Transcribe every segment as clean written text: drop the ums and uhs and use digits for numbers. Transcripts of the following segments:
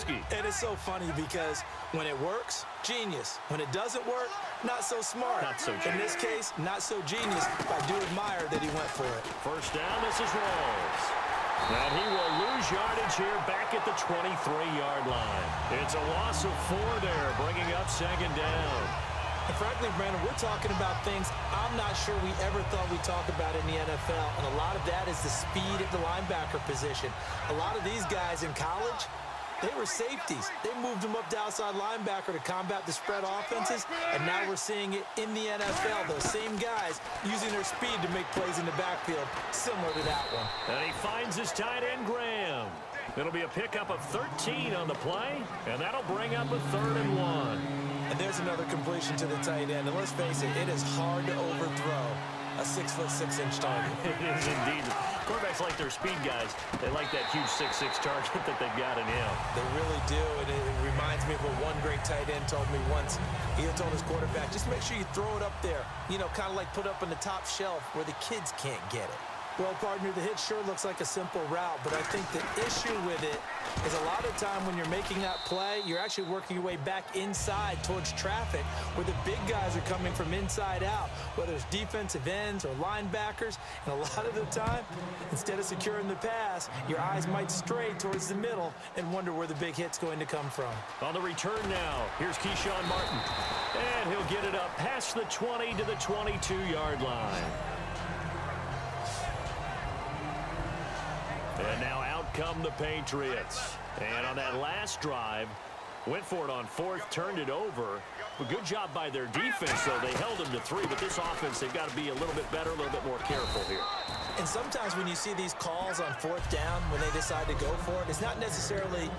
risky. And it's so funny because when it works, genius. When it doesn't work, not so smart. Not so genius. In this case, not so genius. I do admire that he went for it. First down, this is Rawls. And he will lose yardage here back at the 23-yard line. It's a loss of 4 there, bringing up second down. And frankly, Brandon, we're talking about things I'm not sure we ever thought we'd talk about in the NFL. And a lot of that is the speed at the linebacker position. A lot of these guys in college, they were safeties. They moved them up to outside linebacker to combat the spread offenses, and now we're seeing it in the NFL. Those same guys using their speed to make plays in the backfield, similar to that one. And he finds his tight end, Graham. It'll be a pickup of 13 on the play, and that'll bring up a 3rd and 1. And there's another completion to the tight end. And let's face it, it is hard to overthrow a 6'6" target. It is indeed. Quarterbacks like their speed guys. They like that huge 6'6" target that they've got in him. They really do, and it reminds me of what one great tight end told me once. He told his quarterback, just make sure you throw it up there, you know, kind of like put up on the top shelf where the kids can't get it. Well, partner, the hit sure looks like a simple route, but I think the issue with it is a lot of time when you're making that play, you're actually working your way back inside towards traffic where the big guys are coming from inside out, whether it's defensive ends or linebackers. And a lot of the time, instead of securing the pass, your eyes might stray towards the middle and wonder where the big hit's going to come from. On the return now, here's Keyshawn Martin. And he'll get it up past the 20 to the 22-yard line. And now out come the Patriots. And on that last drive, went for it on 4th, turned it over. A good job by their defense, though. They held them to 3, but this offense, they've got to be a little bit better, a little bit more careful here. And sometimes when you see these calls on 4th down, when they decide to go for it, it's not necessarily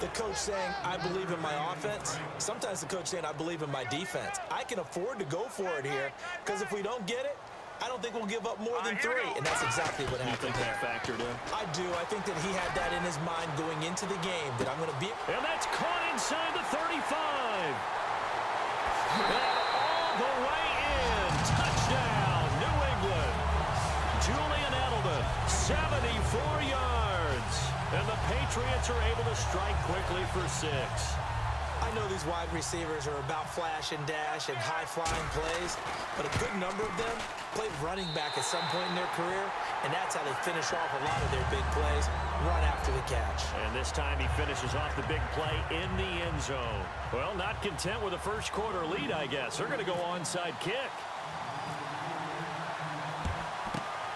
the coach saying, I believe in my offense. Sometimes the coach saying, I believe in my defense. I can afford to go for it here, because if we don't get it, I don't think we'll give up more than 3, and that's exactly what happened. You think that factored in? I do. I think that he had that in his mind going into the game, that I'm going to be... And that's caught inside the 35. And all the way in. Touchdown, New England. Julian Edelman, 74 yards. And the Patriots are able to strike quickly for 6. I know these wide receivers are about flash and dash and high-flying plays, but a good number of them played running back at some point in their career, and that's how they finish off a lot of their big plays, run after the catch. And this time he finishes off the big play in the end zone. Well, not content with a first-quarter lead, I guess. They're going to go onside kick.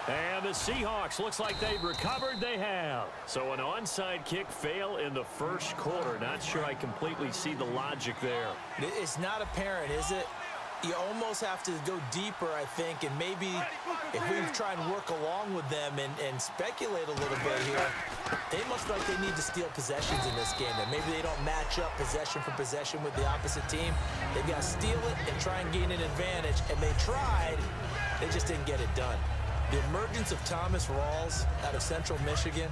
And the Seahawks, looks like they've recovered. They have. So an onside kick fail in the first quarter. Not sure I completely see the logic there. It's not apparent, is it? You almost have to go deeper, I think, and maybe if we try and work along with them and speculate a little bit here, they must feel like they need to steal possessions in this game. That maybe they don't match up possession for possession with the opposite team. They've got to steal it and try and gain an advantage, and they tried. They just didn't get it done. The emergence of Thomas Rawls out of Central Michigan,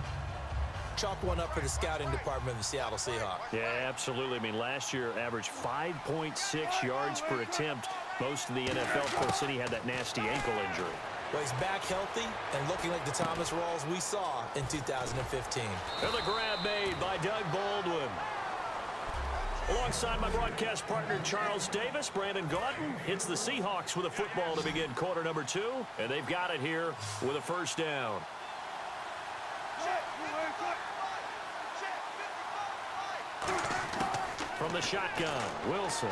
chalk one up for the scouting department of the Seattle Seahawks. Yeah, absolutely. I mean, last year averaged 5.6 yards per attempt. Most of the NFL, of course, City had that nasty ankle injury. Well, he's back healthy and looking like the Thomas Rawls we saw in 2015. And the grab made by Doug Baldwin. Alongside my broadcast partner, Charles Davis, Brandon Gaudin hits the Seahawks with a football to begin quarter number 2, and they've got it here with a first down. From the shotgun, Wilson.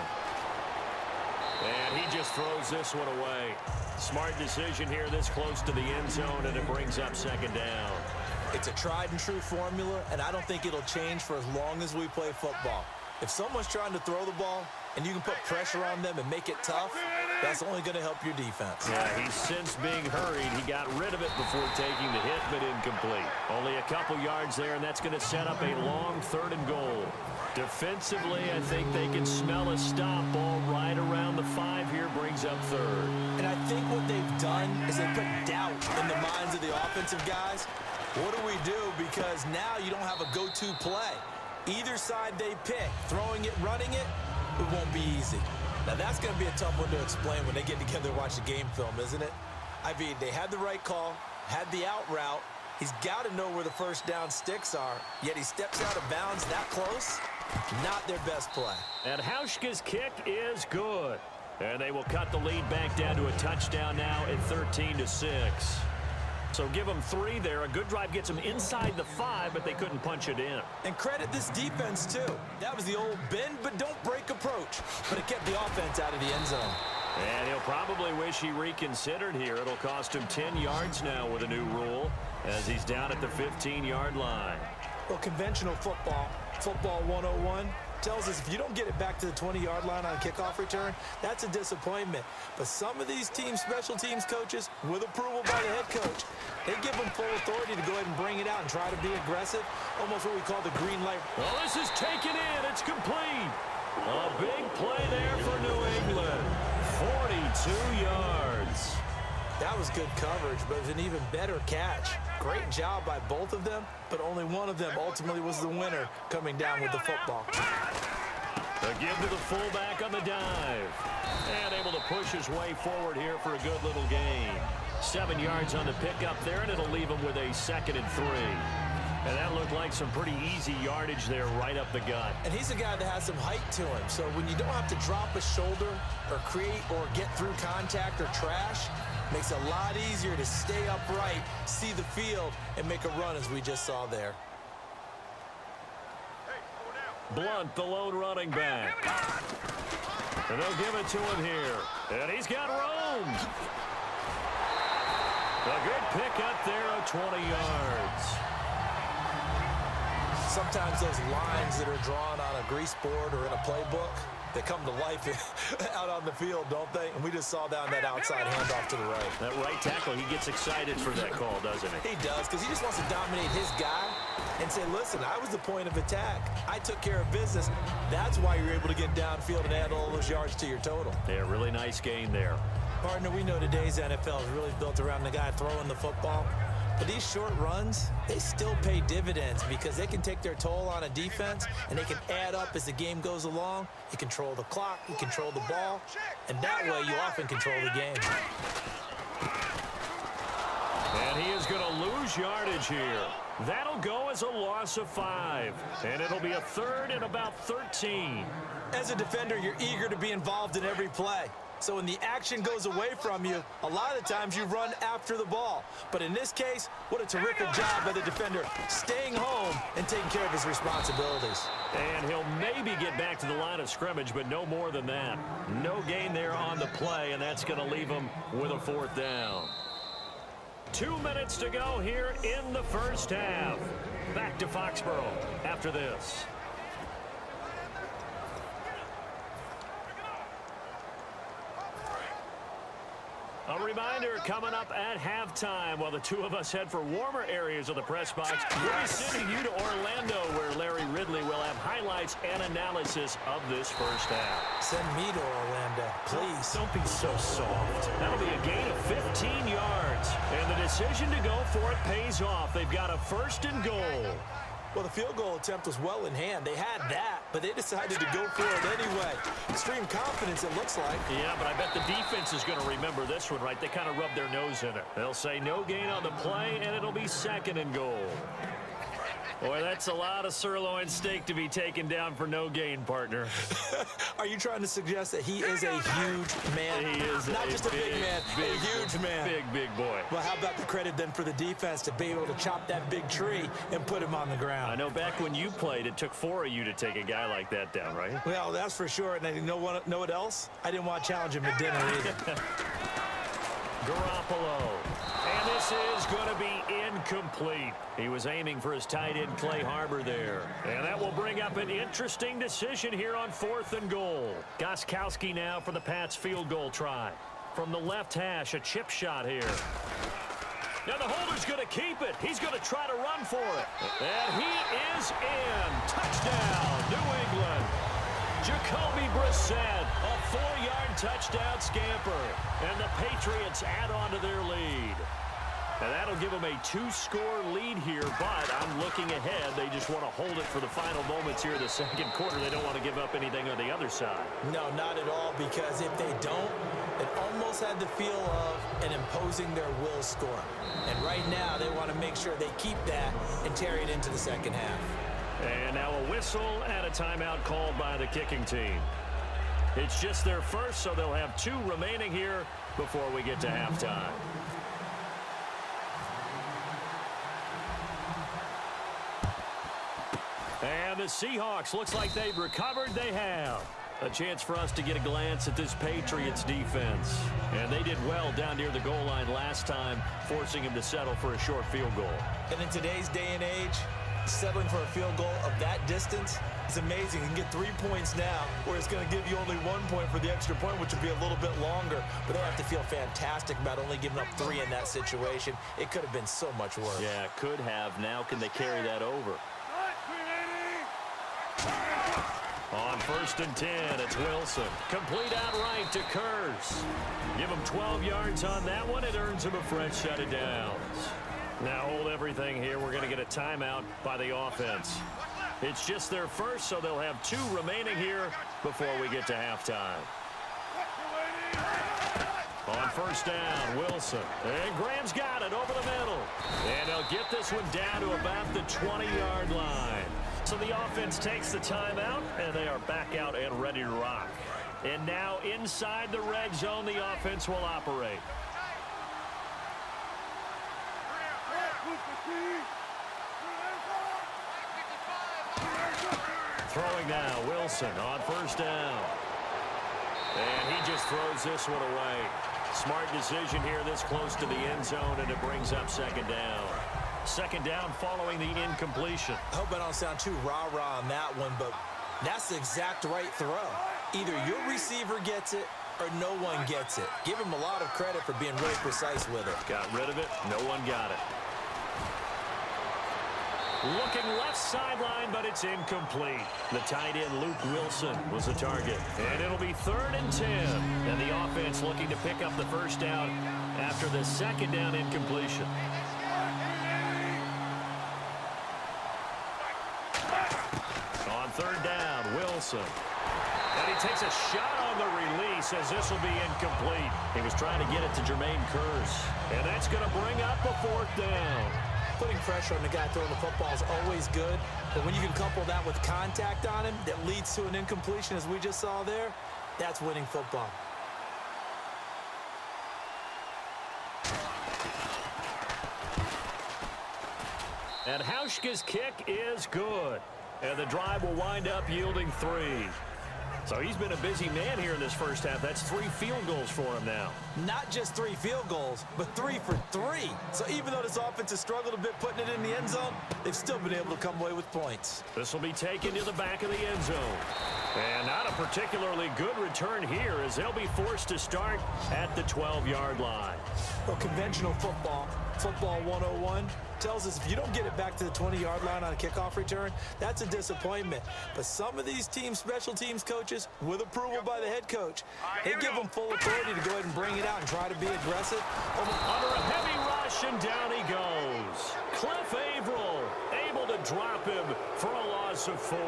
And he just throws this one away. Smart decision here this close to the end zone, and it brings up second down. It's a tried-and-true formula, and I don't think it'll change for as long as we play football. If someone's trying to throw the ball and you can put pressure on them and make it tough, that's only going to help your defense. Yeah, he's since being hurried. He got rid of it before taking the hit, but incomplete. Only a couple yards there, and that's going to set up a long 3rd and goal. Defensively, I think they can smell a stop ball right around the 5 here, brings up 3rd. And I think what they've done is they put doubt in the minds of the offensive guys. What do we do? Because now you don't have a go-to play. Either side they pick, throwing it, running it, it won't be easy. Now, that's going to be a tough one to explain when they get together and watch the game film, isn't it? I mean, they had the right call, had the out route, He's got to know where the first down sticks are, yet he steps out of bounds that close. Not their best play. And Hauschka's kick is good. And they will cut the lead back down to a touchdown now at 13-6. So give them 3 there. A good drive gets them inside the 5, but they couldn't punch it in. And credit this defense, too. That was the old bend but don't break approach. But it kept the offense out of the end zone. And he'll probably wish he reconsidered here. It'll cost him 10 yards now with a new rule as he's down at the 15-yard line. Well, conventional football 101, tells us if you don't get it back to the 20-yard line on a kickoff return, that's a disappointment. But some of these team special teams coaches, with approval by the head coach, they give them full authority to go ahead and bring it out and try to be aggressive, almost what we call the green light. Well, this is taken in. It's complete. A big play there for New England. 42 yards. That was good coverage, but it was an even better catch. Great job by both of them, but only one of them ultimately was the winner coming down with the football. A give to the fullback on the dive. And able to push his way forward here for a good little gain. 7 yards on the pickup there, and it'll leave him with a 2nd and 3. And that looked like some pretty easy yardage there right up the gut. And he's a guy that has some height to him, so when you don't have to drop a shoulder or create or get through contact or trash, makes it a lot easier to stay upright, see the field, and make a run as we just saw there. Blunt, the lone running back. And they'll give it to him here. And he's got room. A good pickup there of 20 yards. Sometimes those lines that are drawn on a grease board or in a playbook, they come to life out on the field, don't they? And we just saw down that outside handoff to the right. That right tackle, he gets excited for that call, doesn't he? He does, because he just wants to dominate his guy and say, listen, I was the point of attack. I took care of business. That's why you're able to get downfield and add all those yards to your total. Yeah, really nice gain there. Partner, we know today's NFL is really built around the guy throwing the football. But these short runs, they still pay dividends because they can take their toll on a defense and they can add up as the game goes along. You control the clock, you control the ball, and that way you often control the game. And he is going to lose yardage here. That'll go as a loss of 5. And it'll be a 3rd and about 13. As a defender, you're eager to be involved in every play. So when the action goes away from you, a lot of the times you run after the ball. But in this case, what a terrific job by the defender, staying home and taking care of his responsibilities. And he'll maybe get back to the line of scrimmage, but no more than that. No gain there on the play, and that's going to leave him with a 4th down. 2 minutes to go here in the first half. Back to Foxborough after this. A reminder coming up at halftime while the two of us head for warmer areas of the press box. We'll be sending you to Orlando where Larry Ridley will have highlights and analysis of this first half. Send me to Orlando, please. Don't be so soft. That'll be a gain of 15 yards. And the decision to go for it pays off. They've got a 1st and goal. Well, the field goal attempt was well in hand. They had that, but they decided to go for it anyway. Extreme confidence, it looks like. Yeah, but I bet the defense is going to remember this one, right? They kind of rubbed their nose in it. They'll say no gain on the play, and it'll be 2nd and goal. Boy, that's a lot of sirloin steak to be taken down for no gain, partner. Are you trying to suggest that he is a huge man? He is not just a big man, a huge man. Big boy. Well, how about the credit then for the defense to be able to chop that big tree and put him on the ground? I know back when you played, it took 4 of you to take a guy like that down, right? Well, that's for sure. And you know what else? I didn't want to challenge him at dinner either. Garoppolo. And this is going to be incomplete. He was aiming for his tight end, Clay Harbor, there. And that will bring up an interesting decision here on 4th and goal. Gostkowski now for the Pats field goal try. From the left hash, a chip shot here. Now the holder's going to keep it. He's going to try to run for it. And he is in. Touchdown, New England. Jacoby Brissett, a 4-yard touchdown scamper. And the Patriots add on to their lead. And that'll give them a 2-score lead here, but I'm looking ahead. They just want to hold it for the final moments here in the second quarter. They don't want to give up anything on the other side. No, not at all, because if they don't, it almost had the feel of an imposing their will score. And right now, they want to make sure they keep that and carry it into the second half. And now a whistle and a timeout called by the kicking team. It's just their first, so they'll have 2 remaining here before we get to halftime. And the Seahawks, looks like they've recovered. They have. A chance for us to get a glance at this Patriots defense. And they did well down near the goal line last time, forcing him to settle for a short field goal. And in today's day and age, settling for a field goal of that distance is amazing. You can get 3 points now, where it's going to give you only 1 point for the extra point, which would be a little bit longer. But they have to feel fantastic about only giving up 3 in that situation. It could have been so much worse. Yeah, could have. Now can they carry that over? On 1st and 10, it's Wilson. Complete outright to Kurz. Give him 12 yards on that one. It earns him a fresh set of downs. Now hold everything here. We're going to get a timeout by the offense. It's just their first, so they'll have 2 remaining here before we get to halftime. On 1st down, Wilson. And Graham's got it over the middle. And they'll get this one down to about the 20-yard line. So the offense takes the timeout, and they are back out and ready to rock. And now inside the red zone, the offense will operate. Throwing now, Wilson on 1st down. And he just throws this one away. Smart decision here this close to the end zone, and it brings up 2nd down. 2nd down following the incompletion. I hope I don't sound too rah-rah on that one, but that's the exact right throw. Either your receiver gets it or no one gets it. Give him a lot of credit for being really precise with it. Got rid of it. No one got it. Looking left sideline, but it's incomplete. The tight end, Luke Wilson, was the target. And it'll be 3rd and 10. And the offense looking to pick up the 1st down after the 2nd down incompletion. On 3rd down, Wilson. And he takes a shot on the release as this will be incomplete. He was trying to get it to Jermaine Kurz. And that's going to bring up a 4th down. Putting pressure on the guy throwing the football is always good, but when you can couple that with contact on him that leads to an incompletion, as we just saw there, that's winning football. And Hauschka's kick is good. And the drive will wind up yielding 3. So he's been a busy man here in this first half. That's 3 field goals for him now. Not just 3 field goals, but 3 for 3. So even though this offense has struggled a bit putting it in the end zone, they've still been able to come away with points. This will be taken to the back of the end zone. And not a particularly good return here as they'll be forced to start at the 12-yard line. Well, conventional football 101, tells us if you don't get it back to the 20-yard line on a kickoff return, that's a disappointment. But some of these special teams coaches, with approval by the head coach, they give them full authority to go ahead and bring it out and try to be aggressive. Under a heavy rush, and down he goes. Cliff Averill able to drop him for a loss of 4.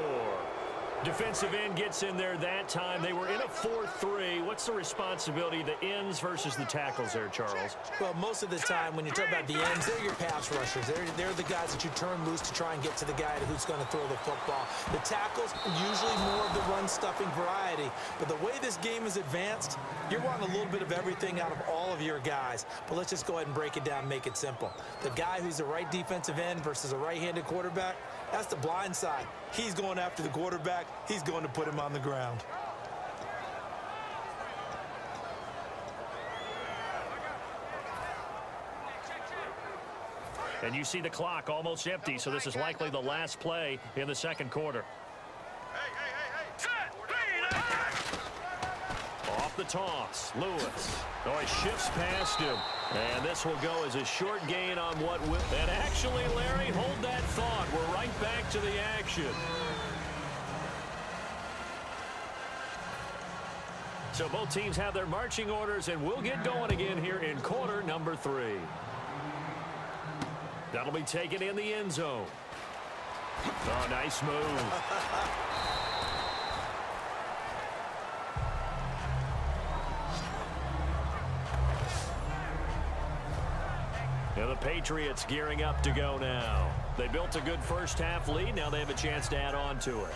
Defensive end gets in there that time. They were in a 4-3. What's the responsibility of the ends versus the tackles there, Charles? Well, most of the time when you talk about the ends, they're your pass rushers. They're the guys that you turn loose to try and get to the guy who's going to throw the football. The tackles, usually more of the run-stuffing variety. But the way this game is advanced, you're wanting a little bit of everything out of all of your guys. But let's just go ahead and break it down and make it simple. The guy who's the right defensive end versus a right-handed quarterback, that's the blind side. He's going after the quarterback. He's going to put him on the ground. And you see the clock almost empty, so this is likely the last play in the second quarter. Off the toss, Lewis. Oh, he shifts past him. And this will go as a short gain on what will. And actually, Larry, hold that thought. We're right back to the action. So both teams have their marching orders, and we'll get going again here in quarter number 3. That'll be taken in the end zone. Oh, nice move. Now the Patriots gearing up to go now. They built a good first half lead. Now they have a chance to add on to it.